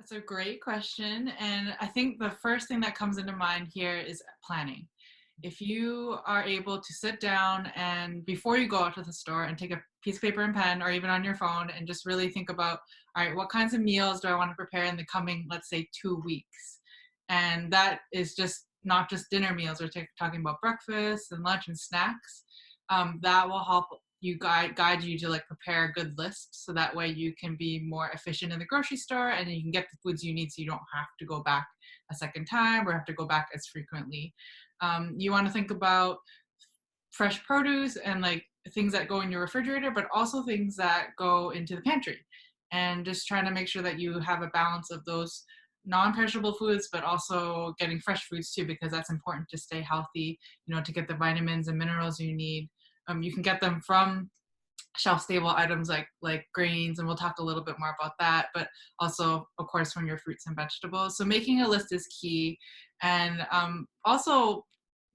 That's a great question. And I think the first thing that comes into mind here is planning. If you are able to sit down and before you go out to the store and take a piece of paper and pen or even on your phone and just really think about, all right, what kinds of meals do I want to prepare in the coming, let's say, 2 weeks? And that is just not just dinner meals. We're talking about breakfast and lunch and snacks. That will help you guide you to like prepare a good list so that way you can be more efficient in the grocery store and you can get the foods you need so you don't have to go back a second time or have to go back as frequently. You want to think about fresh produce and like things that go in your refrigerator, but also things that go into the pantry. And just trying to make sure that you have a balance of those non-perishable foods, but also getting fresh foods too, because that's important to stay healthy, to get the vitamins and minerals you need. You can get them from shelf-stable items like grains, and we'll talk a little bit more about that, but also, of course, from your fruits and vegetables. So making a list is key. And also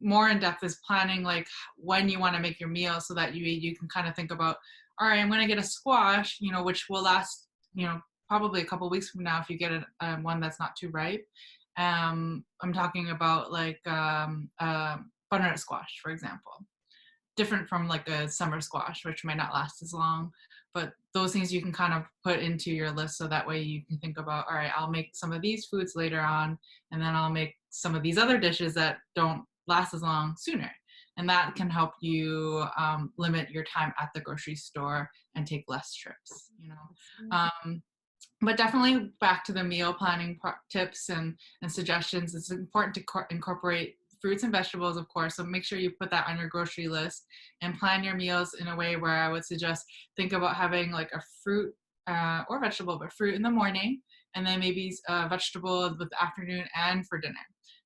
more in depth is planning like when you want to make your meal so that you can kind of think about, all right, I'm going to get a squash, which will last, probably a couple weeks from now if you get one that's not too ripe. I'm talking about like butternut squash, for example, different from like a summer squash, which might not last as long. But those things you can kind of put into your list so that way you can think about, all right, I'll make some of these foods later on, and then I'll make some of these other dishes that don't last as long sooner. And that can help you limit your time at the grocery store and take less trips. But definitely back to the meal planning tips and suggestions. It's important to incorporate fruits and vegetables, of course. So make sure you put that on your grocery list and plan your meals in a way where I would suggest think about having like a fruit or vegetable, but fruit in the morning, and then maybe vegetable with the afternoon and for dinner.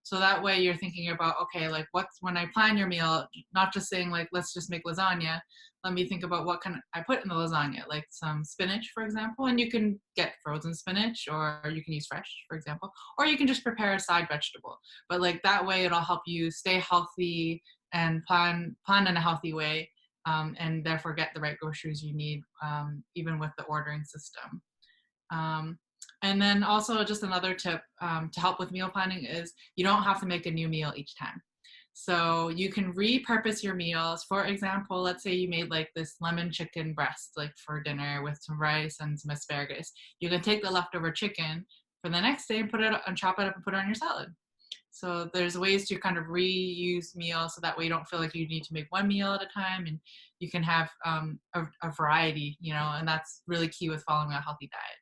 So that way you're thinking about, okay, like when I plan your meal, not just saying like, let's just make lasagna. Let me think about what can I put in the lasagna, like some spinach, for example, and you can get frozen spinach or you can use fresh, for example, or you can just prepare a side vegetable. But like that way it'll help you stay healthy and plan in a healthy way, and therefore get the right groceries you need, even with the ordering system. And then also just another tip to help with meal planning is you don't have to make a new meal each time. So you can repurpose your meals. For example, let's say you made like this lemon chicken breast like for dinner with some rice and some asparagus. You can take the leftover chicken for the next day and put it and chop it up and put it on your salad. So there's ways to kind of reuse meals so that way you don't feel like you need to make one meal at a time, and you can have a variety, and that's really key with following a healthy diet.